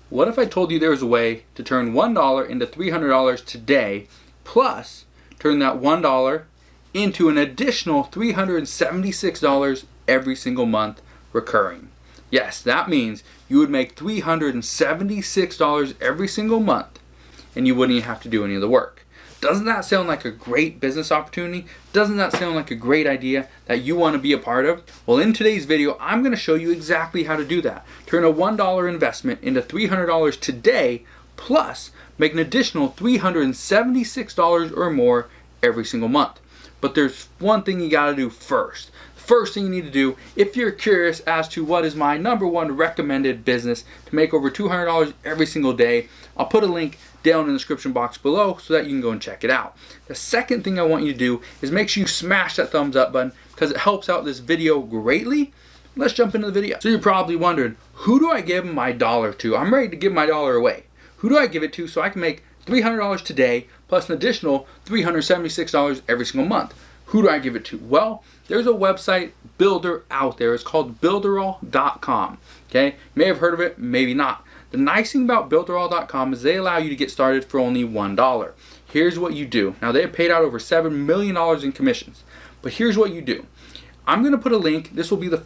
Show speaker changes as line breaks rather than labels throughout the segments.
What if I told you there was a way to turn $1 into $300 today, plus turn that $1 into an additional $376 every single month recurring? Yes, that means you would make $376 every single month and you wouldn't even have to do any of the work. Doesn't that sound like a great business opportunity? Doesn't that sound like a great idea that you want to be a part of? Well, in today's video, I'm going to show you exactly how to do that. Turn a $1 investment into $300 today, plus make an additional $376 or more every single month. But there's one thing you got to do first. First thing you need to do, if you're curious as to what is my #1 recommended business to make over $200 every single day, I'll put a link down in the description box below so that you can go and check it out. The second thing I want you to do is make sure you smash that thumbs up button because it helps out this video greatly. Let's jump into the video. So you're probably wondering, who do I give my dollar to? I'm ready to give my dollar away. Who do I give it to so I can make $300 today plus an additional $376 every single month? Who do I give it to? Well, there's a website builder out there. It's called builderall.com. Okay, you may have heard of it, maybe not. The nice thing about builderall.com is they allow you to get started for only $1. Here's what you do. Now, they have paid out over $7 million in commissions, but here's what you do. I'm going to put a link. This will be the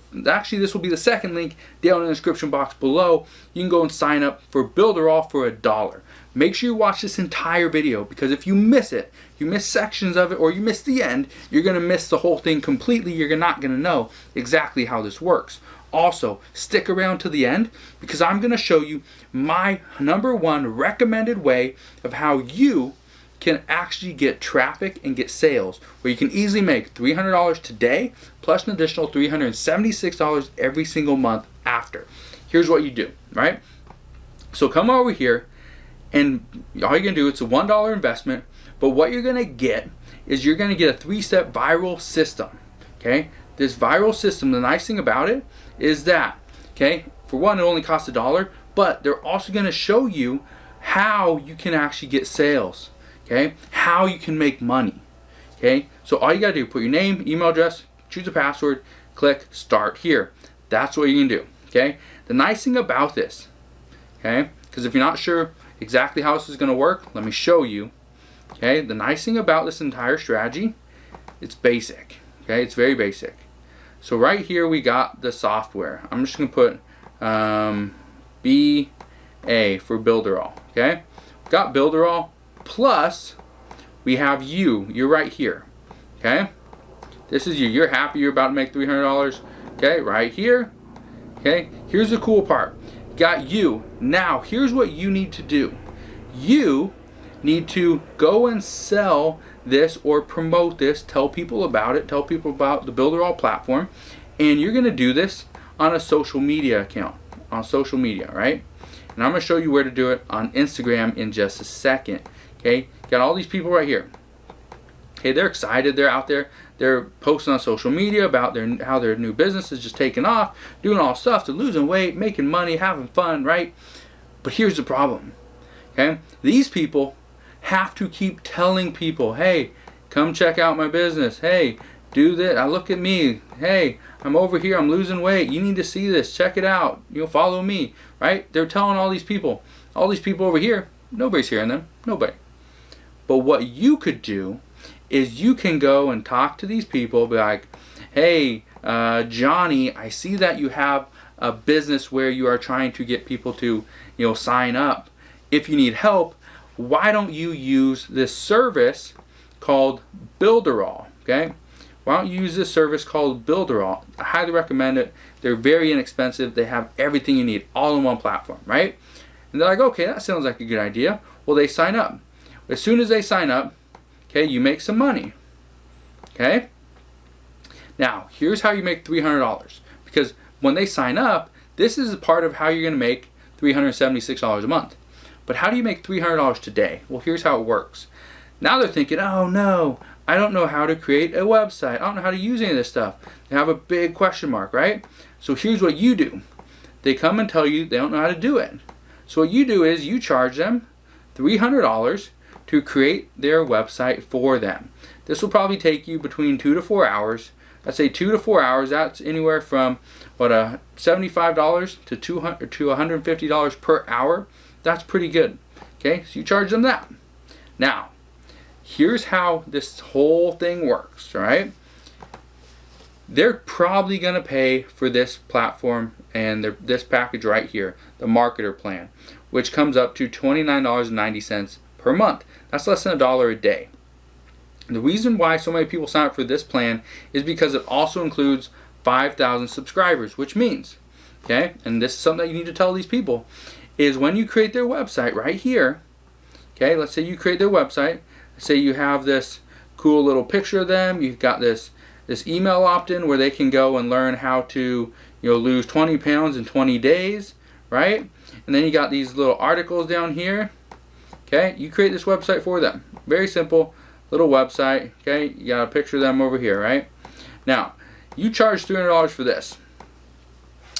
second link down in the description box below. You can go and sign up for Builderall for $1. Make sure you watch this entire video, because if you miss it, you miss sections of it, or you miss the end, you're going to miss the whole thing completely. You're not going to know exactly how this works. Also, stick around to the end, because I'm going to show you my #1 recommended way of how you can actually get traffic and get sales, where you can easily make $300 today plus an additional $376 every single month after. Here's what you do, right? So come over here, and all you're gonna do, it's a $1 investment, but what you're gonna get is you're gonna get a 3-step viral system. Okay, this viral system, the nice thing about it is that, okay, for one, it only costs $1, but they're also gonna show you how you can actually get sales. Okay, how you can make money. Okay, so all you gotta do, put your name, email address, choose a password, click start here. That's what you can do. Okay, the nice thing about this, okay, because if you're not sure exactly how this is going to work, let me show you. Okay, the nice thing about this entire strategy, it's basic. Okay, it's very basic. So right here we got the software. I'm just going to put BA for Builderall. Okay, we got Builderall, plus we have you. You're right here. Okay, this is you. You're happy you're about to make $300. Okay, right here. Okay, here's the cool part. Got you. Now, here's what you need to do. You need to go and sell this or promote this, tell people about it, tell people about the Builderall platform, and you're going to do this on a social media account, on social media, right? And I'm going to show you where to do it on Instagram in just a second. Okay, got all these people right here. Okay, they're excited, they're out there, they're posting on social media about how their new business is just taking off, doing all stuff, they're losing weight, making money, having fun, right? But here's the problem. Okay, these people have to keep telling people, hey, come check out my business, hey, do this, look at me, hey, I'm over here, I'm losing weight, you need to see this, check it out, follow me, right? They're telling all these people over here, nobody's hearing them, nobody. But what you could do is you can go and talk to these people, be like, hey, Johnny, I see that you have a business where you are trying to get people to, sign up. If you need help, why don't you use this service called Builderall? Okay, why don't you use this service called Builderall? I highly recommend it. They're very inexpensive. They have everything you need all in one platform, right? And they're like, okay, that sounds like a good idea. Well, they sign up. As soon as they sign up, okay, you make some money. Okay? Now, here's how you make $300. Because when they sign up, this is a part of how you're going to make $376 a month. But how do you make $300 today? Well, here's how it works. Now they're thinking, oh no, I don't know how to create a website. I don't know how to use any of this stuff. They have a big question mark, right? So here's what you do. They come and tell you they don't know how to do it. So what you do is you charge them $300 to create their website for them. This will probably take you between 2 to 4 hours. let's say 2 to 4 hours, that's anywhere from what, $75 to $200 to $150 per hour. That's pretty good. Okay, so you charge them that. Now, here's how this whole thing works, all right? They're probably going to pay for this platform and this package right here, the marketer plan, which comes up to $29.90 per month. That's less than $1 a day. The reason why so many people sign up for this plan is because it also includes 5,000 subscribers, which means, okay, and this is something that you need to tell these people, is when you create their website right here, okay, let's say you create their website, say you have this cool little picture of them, you've got this email opt-in where they can go and learn how to, lose 20 pounds in 20 days, right? And then you got these little articles down here, okay? You create this website for them. Very simple little website, okay? You got a picture of them over here, right? Now, you charge $300 for this.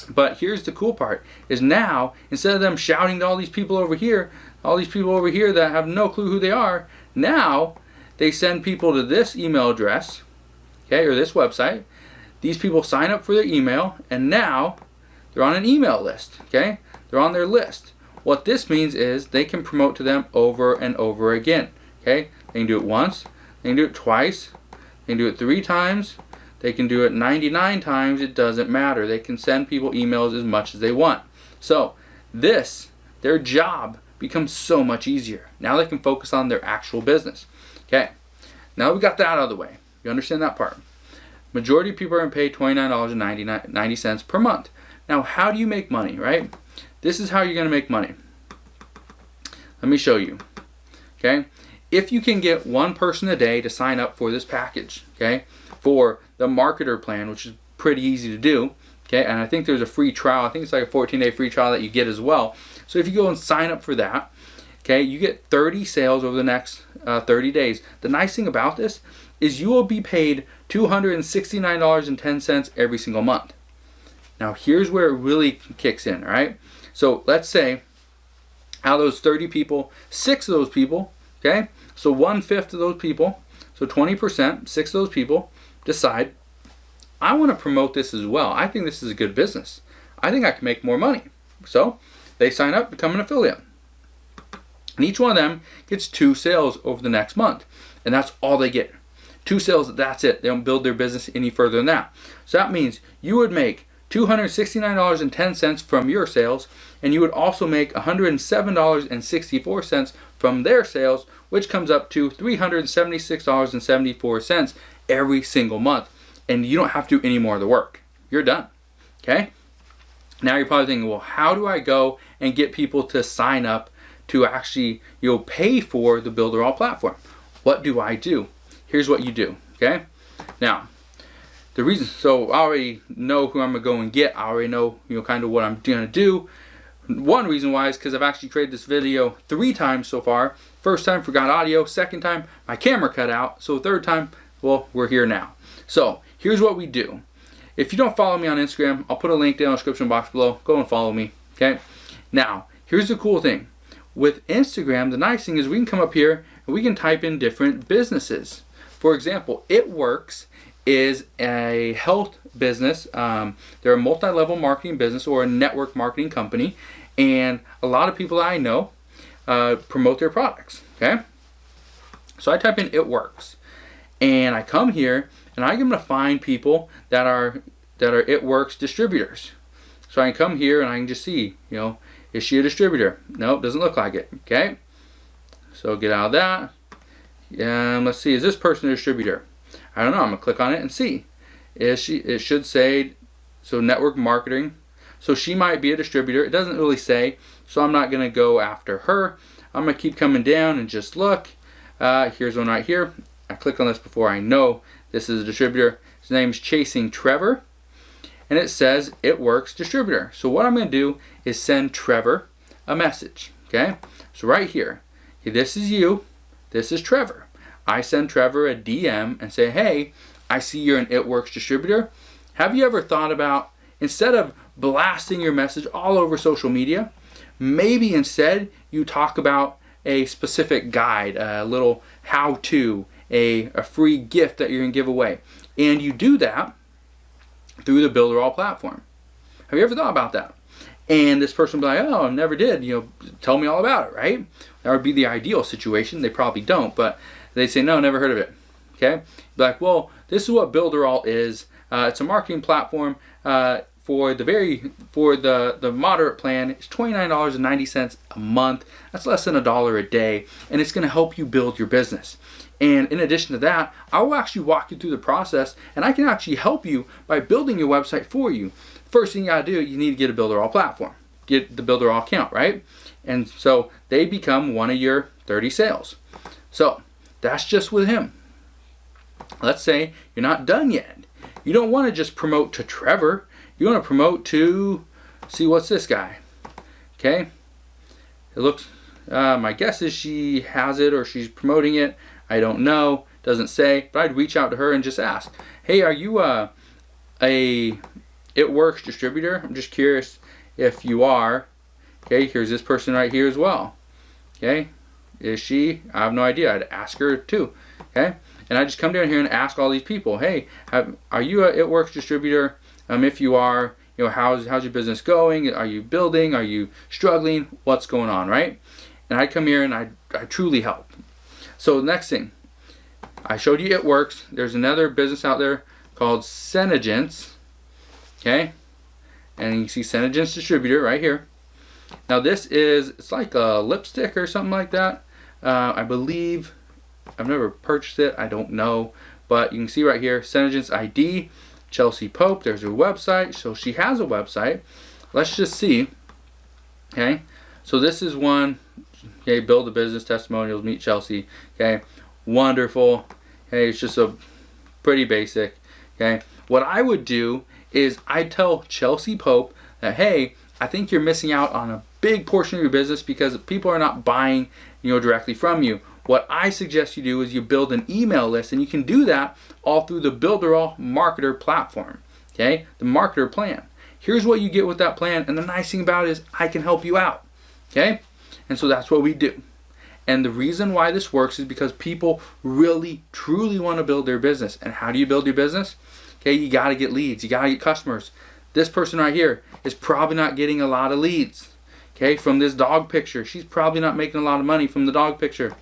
But here's the cool part, is now, instead of them shouting to all these people over here that have no clue who they are, now they send people to this email address, okay, or this website. These people sign up for their email, and now they're on an email list, okay? They're on their list. What this means is they can promote to them over and over again, okay? They can do it once, they can do it twice, they can do it 3 times, they can do it 99 times, it doesn't matter. They can send people emails as much as they want. So their job becomes so much easier. Now they can focus on their actual business. Okay, now we got that out of the way. You understand that part? Majority of people are going to pay $29.90 per month. Now, how do you make money, right? This is how you're going to make money. Let me show you. Okay, if you can get one person a day to sign up for this package, okay, for the marketer plan, which is pretty easy to do, okay, and I think there's a free trial. I think it's like a 14-day free trial that you get as well. So if you go and sign up for that, okay, you get 30 sales over the next 30 days. The nice thing about this is you will be paid $269.10 every single month. Now here's where it really kicks in, all right? So let's say out of those 30 people, 6 of those people, okay, so 1/5 of those people, so 20%, 6 of those people decide, I want to promote this as well. I think this is a good business. I think I can make more money. So they sign up, become an affiliate. And each one of them gets 2 sales over the next month. And that's all they get. 2 sales, that's it. They don't build their business any further than that. So that means you would make $269.10 from your sales, and you would also make $107.64 from their sales, which comes up to $376.74 every single month. And you don't have to do any more of the work. You're done. Okay? Now you're probably thinking, well, how do I go and get people to sign up to actually, pay for the Builderall platform? What do I do? Here's what you do. Okay? Now, the reason, so I already know who I'm going to go and get. I already know, kind of what I'm going to do. One reason why is because I've actually created this video 3 times so far. First time, forgot audio. Second time, my camera cut out. So third time, well, we're here now. So here's what we do. If you don't follow me on Instagram, I'll put a link down in the description box below. Go and follow me. Okay? Now, here's the cool thing. With Instagram, the nice thing is we can come up here and we can type in different businesses. For example, It Works is a health business. They're a multi-level marketing business or a network marketing company, and a lot of people that I know promote their products. Okay, so I type in It Works, and I come here and I'm going to find people that are It Works distributors. So I can come here and I can just see, is she a distributor? Nope, doesn't look like it. Okay, so get out of that. Let's see, is this person a distributor? I don't know. I'm gonna click on it and see. Is she? It should say, so network marketing. So she might be a distributor. It doesn't really say, so I'm not gonna go after her. I'm gonna keep coming down and just look. Here's one right here. I click on this before I know this is a distributor. His name's Chasing Trevor, and it says It Works distributor. So what I'm gonna do is send Trevor a message. Okay. So right here, this is you. This is Trevor. I send Trevor a DM and say, hey, I see you're an It Works distributor. Have you ever thought about, instead of blasting your message all over social media, maybe instead you talk about a specific guide, a little how-to, a free gift that you're going to give away. And you do that, through the Builderall platform. Have you ever thought about that? And this person will be like, oh, I never did. Tell me all about it, right? That would be the ideal situation. They probably don't, but they say, no, never heard of it. Okay? Be like, well, this is what Builderall is. It's a marketing platform. For the moderate plan, it's $29.90 a month. That's less than $1 a day, and it's going to help you build your business. And in addition to that, I will actually walk you through the process, and I can actually help you by building your website for you. First thing you gotta do, you need to get a Builderall platform, get the Builderall account, right? And so they become one of your 30 sales. So that's just with him. Let's say you're not done yet. You don't want to just promote to Trevor. You want to promote to, see, what's this guy? Okay. It looks, my guess is she has it or she's promoting it. I don't know. Doesn't say. But I'd reach out to her and just ask, hey, are you a It Works distributor? I'm just curious if you are. Okay, here's this person right here as well. Okay, is she? I have no idea. I'd ask her too. Okay, and I just come down here and ask all these people, hey, are you a It Works distributor? If you are, how's your business going? Are you building? Are you struggling? What's going on, right? And I come here and I truly help. So the next thing, I showed you It Works. There's another business out there called Senegence. Okay, and you see Senegence Distributor right here. Now this it's like a lipstick or something like that. I believe, I've never purchased it, I don't know, but you can see right here, Senegence ID, Chelsea Pope, there's her website, so she has a website. Let's just see. Okay, so this is one, okay, build a business, testimonials, meet Chelsea. Okay, wonderful. Okay, it's just a pretty basic. Okay, what I would do is I tell Chelsea Pope that, hey, I think you're missing out on a big portion of your business because people are not buying, directly from you. What I suggest you do is you build an email list, and you can do that all through the Builderall Marketer platform. Okay, the Marketer plan. Here's what you get with that plan, and the nice thing about it is I can help you out. Okay, and so that's what we do. And the reason why this works is because people really, truly want to build their business. And how do you build your business? Okay, you got to get leads. You got to get customers. This person right here is probably not getting a lot of leads. Okay, from this dog picture. She's probably not making a lot of money from the dog picture.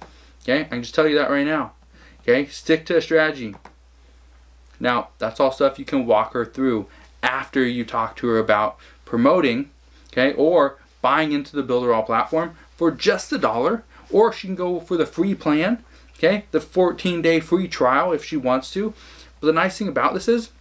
Okay, I can just tell you that right now. Okay, stick to a strategy. Now, that's all stuff you can walk her through after you talk to her about promoting, okay, or buying into the Builderall platform for just $1, or she can go for the free plan, okay, the 14-day free trial if she wants to. But the nice thing about this is,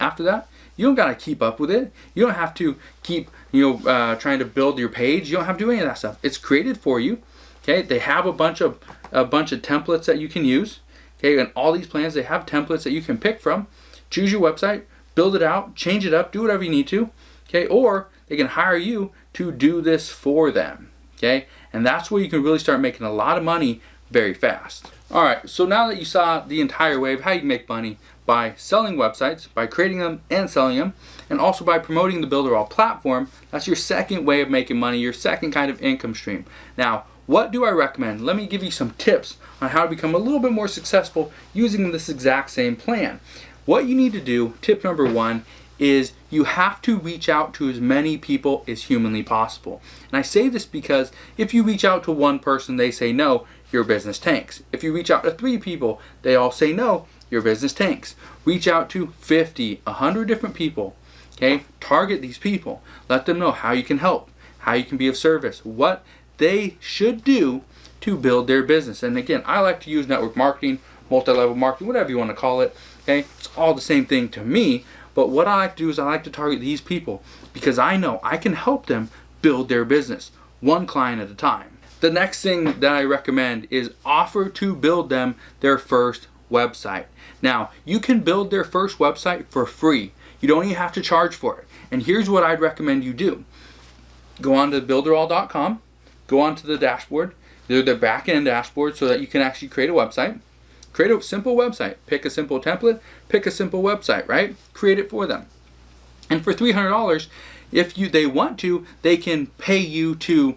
after that, you don't got to keep up with it. You don't have to keep, trying to build your page. You don't have to do any of that stuff. It's created for you. Okay, they have a bunch of templates that you can use. Okay, and all these plans, they have templates that you can pick from. Choose your website, build it out, change it up, do whatever you need to. Okay, or they can hire you to do this for them. Okay, and that's where you can really start making a lot of money very fast. All right, so now that you saw the entire way of how you can make money by selling websites, by creating them and selling them, and also by promoting the Builderall platform, that's your second way of making money, your second kind of income stream. Now, what do I recommend? Let me give you some tips on how to become a little bit more successful using this exact same plan. What you need to do, tip number one, is you have to reach out to as many people as humanly possible. And I say this because if you reach out to one person, they say no, your business tanks. If you reach out to 3 people, they all say no, your business tanks. Reach out to 50, 100 different people. Okay, target these people. Let them know how you can help, how you can be of service, what they should do to build their business. And again, I like to use network marketing, multi-level marketing, whatever you want to call it. Okay, it's all the same thing to me. But what I like to do is I like to target these people because I know I can help them build their business one client at a time. The next thing that I recommend is offer to build them their first website. Now, you can build their first website for free. You don't even have to charge for it. And here's what I'd recommend you do. Go on to builderall.com, go onto the dashboard, the back-end dashboard, so that you can actually create a website. Create a simple website. Pick a simple template, pick a simple website, right? Create it for them. And for $300, if they want to, they can pay you to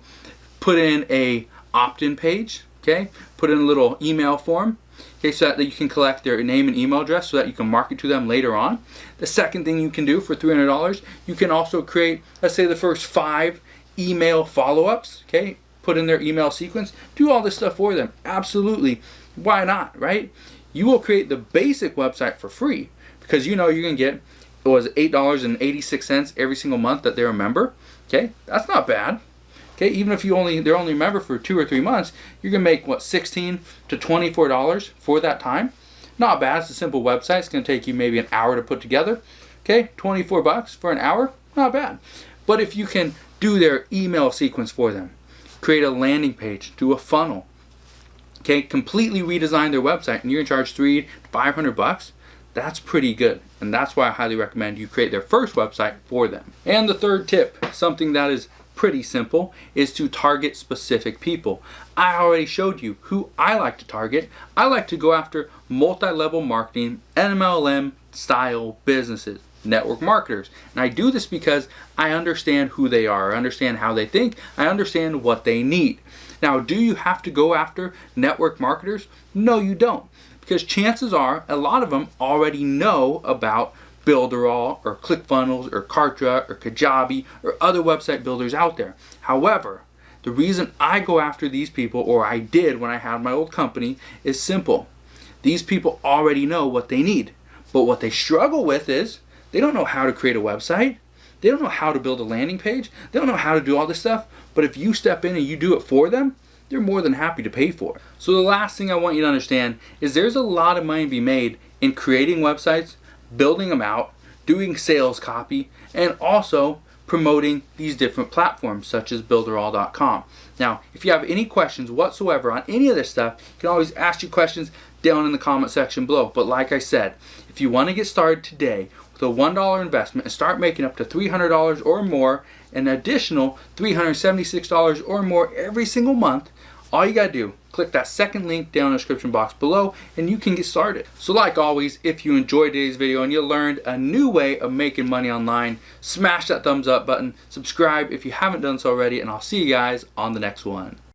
put in a opt-in page. Okay, put in a little email form, okay, so that you can collect their name and email address so that you can market to them later on. The second thing you can do for $300, you can also create, let's say, the first 5 email follow-ups, okay, put in their email sequence, do all this stuff for them. Absolutely, why not, right? You will create the basic website for free because you know you're going to get, it was $8.86 every single month that they're a member. Okay, that's not bad. Okay, even if they're only a member for 2 or 3 months, you're gonna make what, $16 to $24 for that time. Not bad. It's a simple website. It's gonna take you maybe an hour to put together. Okay, $24 for an hour, not bad. But if you can do their email sequence for them, create a landing page, do a funnel, okay, completely redesign their website, and you're gonna charge $300 to $500. That's pretty good, and that's why I highly recommend you create their first website for them. And the third tip, something that is pretty simple, is to target specific people. I already showed you who I like to target. I like to go after multi-level marketing, MLM style businesses, network marketers. And I do this because I understand who they are, I understand how they think, I understand what they need. Now, do you have to go after network marketers? No, you don't. Because chances are a lot of them already know about Builderall or ClickFunnels or Kartra or Kajabi or other website builders out there. However, the reason I go after these people, or I did when I had my old company, is simple. These people already know what they need. But what they struggle with is they don't know how to create a website. They don't know how to build a landing page. They don't know how to do all this stuff. But if you step in and you do it for them, they're more than happy to pay for it. So the last thing I want you to understand is there's a lot of money to be made in creating websites, building them out, doing sales copy, and also promoting these different platforms such as builderall.com. Now, if you have any questions whatsoever on any of this stuff, you can always ask your questions down in the comment section below. But like I said, if you want to get started today with a $1 investment and start making up to $300 or more, an additional $376 or more every single month, all you gotta do, click that second link down in the description box below and you can get started. So like always, if you enjoyed today's video and you learned a new way of making money online, smash that thumbs up button, subscribe if you haven't done so already, and I'll see you guys on the next one.